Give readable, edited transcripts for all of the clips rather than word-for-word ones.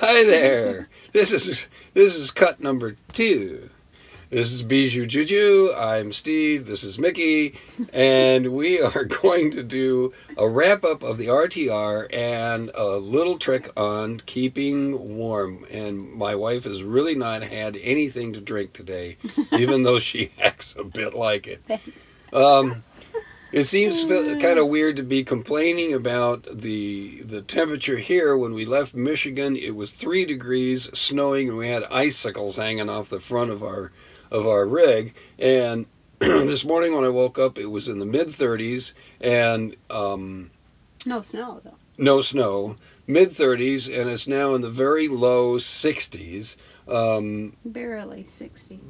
Hi there. This is cut number 2. This is Bijou Juju. I'm Steve. This is Mickey, and we are going to do a wrap up of the RTR and a little trick on keeping warm. And my wife has really not had anything to drink today, even though she acts a bit like it. Um, It seems kind of weird to be complaining about the temperature here. When we left Michigan, it was 3 degrees, snowing, and we had icicles hanging off the front of our rig. And this morning when I woke up, it was in the mid-30s, and no snow though. no snow, mid-30s, and it's now in the very low 60s. Barely 60.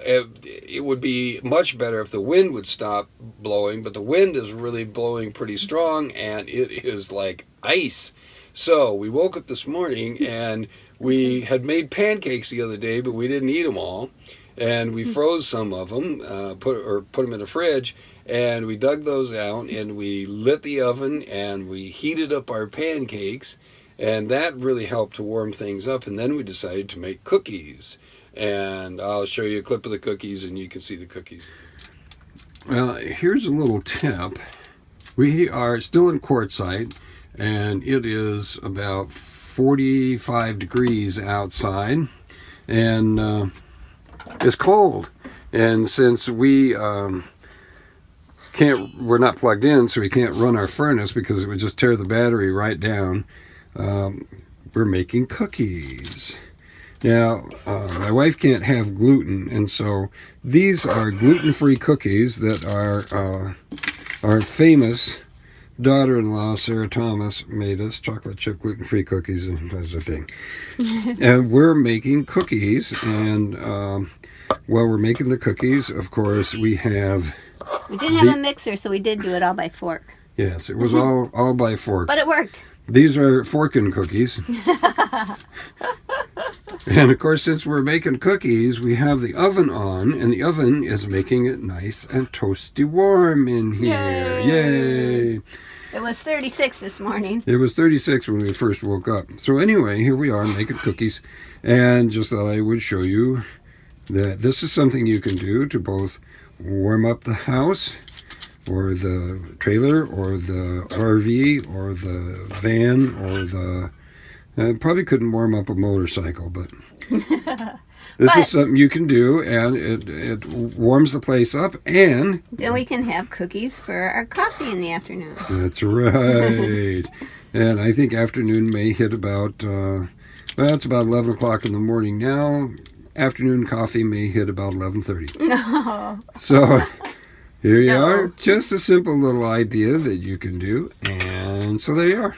It would be much better if the wind would stop blowing, but the wind is really blowing pretty strong, and it is like ice. So we woke up this morning, and we had made pancakes the other day, but we didn't eat them all, and we froze some of them, put them in the fridge, and we dug those out, and we lit the oven, and we heated up our pancakes, and that really helped to warm things up. And then we decided to make cookies. And I'll show you a clip of the cookies, and you can see the cookies. Well, here's a little tip. We are still in Quartzsite, and it is about 45 degrees outside, and it's cold. And since we're not plugged in, so we can't run our furnace because it would just tear the battery right down, we're making cookies. Now, my wife can't have gluten, and so these are gluten-free cookies that our famous daughter-in-law, Sarah Thomas, made us. Chocolate chip gluten-free cookies is a thing. And we're making cookies, and while we're making the cookies, of course, we didn't have a mixer, so we did do it all by fork. Yes, it was all by fork. But it worked. These are forkin' cookies. And of course, since we're making cookies, we have the oven on, and the oven is making it nice and toasty warm in here. Yay! It was 36 this morning. It was 36 when we first woke up. So anyway, here we are making cookies, and just thought I would show you that this is something you can do to both warm up the house, or the trailer, or the RV, or the van, or the... probably couldn't warm up a motorcycle, but this is something you can do, and it warms the place up, and... Then we can have cookies for our coffee in the afternoon. That's right. And I think afternoon may hit about... it's about 11 o'clock in the morning now. Afternoon coffee may hit about 11:30. No. So... Here you are, just a simple little idea that you can do, and so there you are.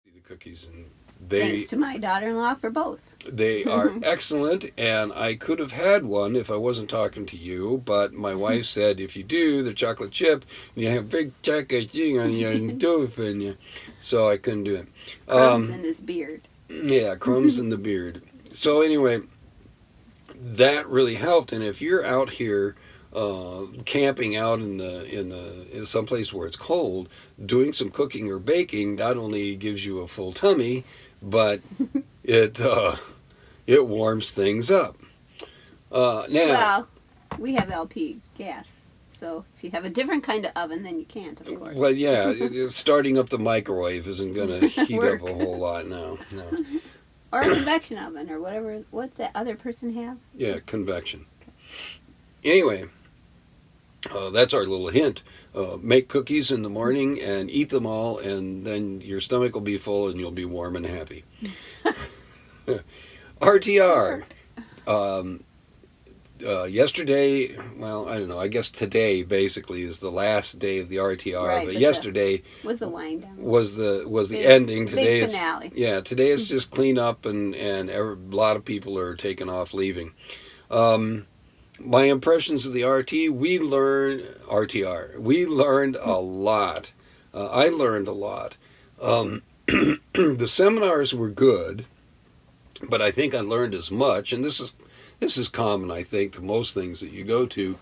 The cookies, and thanks to my daughter-in-law for both. They are excellent, and I could have had one if I wasn't talking to you, but my wife said if you do, the chocolate chip, and you have big chocolate thing on your doof, and you, so I couldn't do it. Crumbs in his beard. Yeah, crumbs in the beard. So anyway, that really helped. And if you're out here camping out in someplace where it's cold, doing some cooking or baking not only gives you a full tummy, but it warms things up. Now, well, we have LP gas, so if you have a different kind of oven, then you can't, of course. Well, yeah, starting up the microwave isn't going to heat up a whole lot now. No. Or a convection oven, or whatever. What the other person have? Yeah, convection. Okay. Anyway, that's our little hint. Make cookies in the morning and eat them all, and then your stomach will be full and you'll be warm and happy. RTR. Yesterday, well, I don't know, I guess today basically is the last day of the RTR, right, but yesterday was the wind down. Was the ending. Today big finale. Today is just clean up, and a lot of people are taking off leaving. My impressions of the RTR, we learned a lot. I learned a lot. The seminars were good, but I think I learned as much, and this is common, I think, to most things that you go to.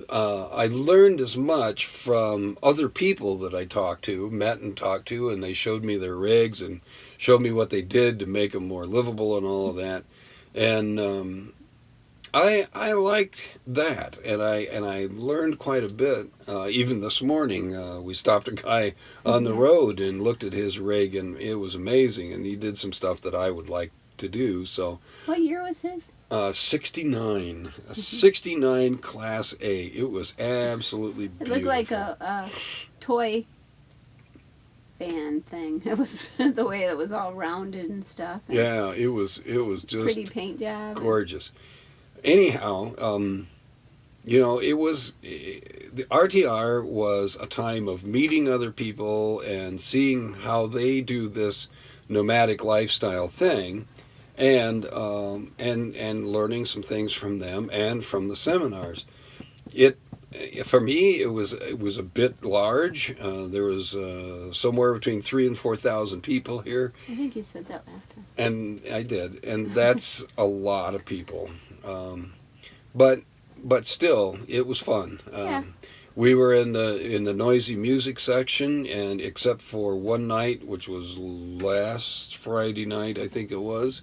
I learned as much from other people that I met and talked to, and they showed me their rigs and showed me what they did to make them more livable and all of that. And I liked that, and I learned quite a bit. Even this morning, we stopped a guy on the road and looked at his rig, and it was amazing. And he did some stuff that I would like to do. So, what year was his? 69, a 69 Class A. It was absolutely beautiful. It looked like a toy fan thing. It was the way it was all rounded and stuff. And yeah, it was just pretty paint job. Gorgeous. Anyhow, it was the RTR was a time of meeting other people and seeing how they do this nomadic lifestyle thing, and learning some things from them and from the seminars. For me, it was a bit large. There was somewhere between 3,000 and 4,000 people here. I think you said that last time. And I did, and that's a lot of people. But still, it was fun. Yeah. We were in the noisy music section, and except for one night, which was last Friday night, I think it was,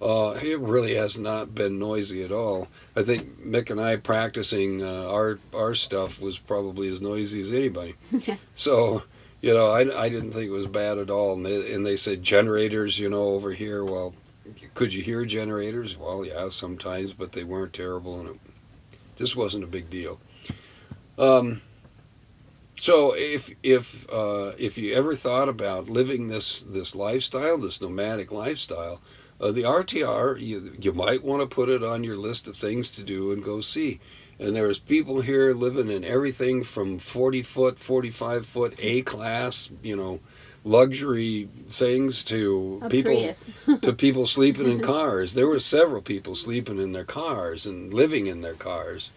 it really has not been noisy at all. I think Mick and I practicing our stuff was probably as noisy as anybody. So, I didn't think it was bad at all. And they said generators, over here. Well, could you hear generators? Well, yeah, sometimes, but they weren't terrible, and it just wasn't a big deal. So if you ever thought about living this lifestyle, this nomadic lifestyle, the RTR, you might want to put it on your list of things to do and go see. And there's people here living in everything from 40-foot, 45-foot A-class, luxury things to people sleeping in cars. There were several people sleeping in their cars and living in their cars.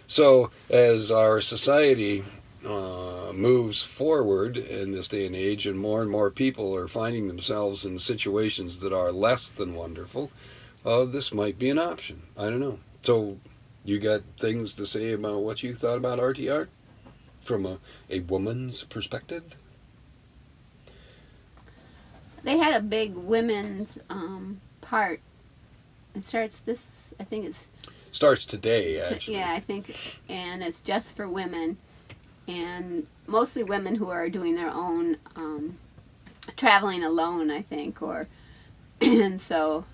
So as our society moves forward in this day and age, and more people are finding themselves in situations that are less than wonderful, this might be an option. I don't know. So you got things to say about what you thought about RTR from a woman's perspective? They had a big women's part. It starts starts today, actually. Yeah, I think, and it's just for women, and mostly women who are doing their own traveling alone, I think, and so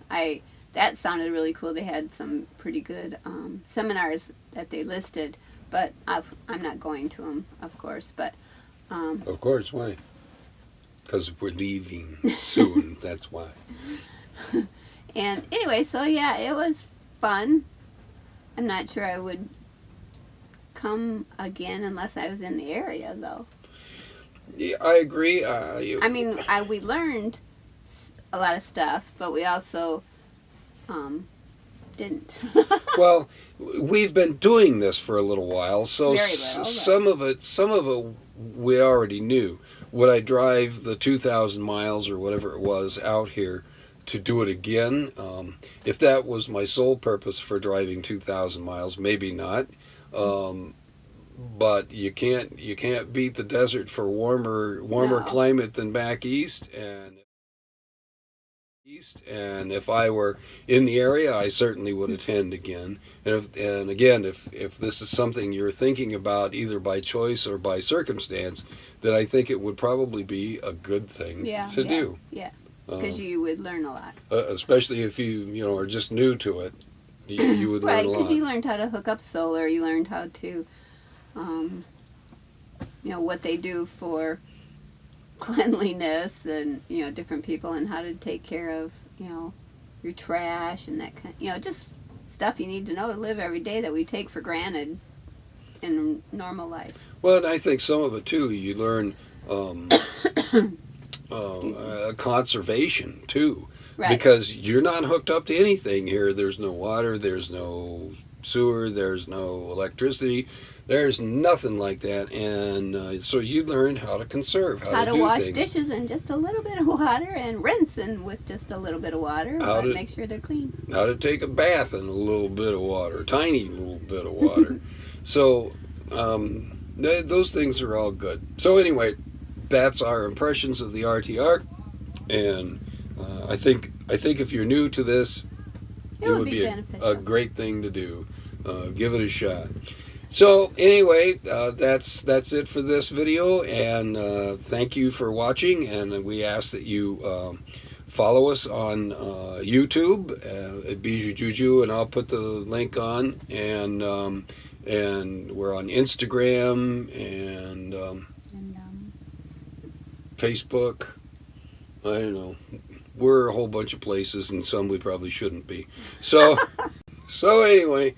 that sounded really cool. They had some pretty good seminars that they listed, but I'm not going to them, of course. But of course, why? Because we're leaving soon. That's why. And anyway, so yeah, it was fun. I'm not sure I would come again unless I was in the area, though. Yeah, I agree. We learned a lot of stuff, but we also didn't. Well, we've been doing this for a little while, so Very little, some of it we already knew. Would I drive the 2,000 miles or whatever it was out here to do it again? If that was my sole purpose for driving 2,000 miles, maybe not. But you can't beat the desert for warmer climate than back east, and if I were in the area, I certainly would attend again. And again, if this is something you're thinking about either by choice or by circumstance, then I think it would probably be a good thing to do. Yeah, because you would learn a lot. Especially if you are just new to it, you would learn a lot. Right, because you learned how to hook up solar. You learned how to, what they do for cleanliness and different people, and how to take care of your trash and that kind just stuff you need to know to live every day that we take for granted in normal life. Well, and I think some of it too you learn conservation too, right? Because you're not hooked up to anything here. There's no water, there's no sewer, there's no electricity. There's nothing like that, and so you learned how to conserve, how to do wash things. Dishes in just a little bit of water, and rinse in with just a little bit of water, and make sure they're clean. How to take a bath in a little bit of water, tiny little bit of water. So those things are all good. So anyway, that's our impressions of the RTR, and I think if you're new to this, it would be a great thing to do. Give it a shot. So anyway, that's it for this video, and thank you for watching. And we ask that you follow us on YouTube at Bijou Juju, and I'll put the link on. And we're on Instagram and Facebook. I don't know. We're a whole bunch of places, and some we probably shouldn't be. So anyway.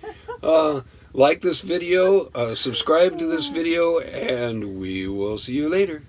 Like this video, subscribe to this video, and we will see you later.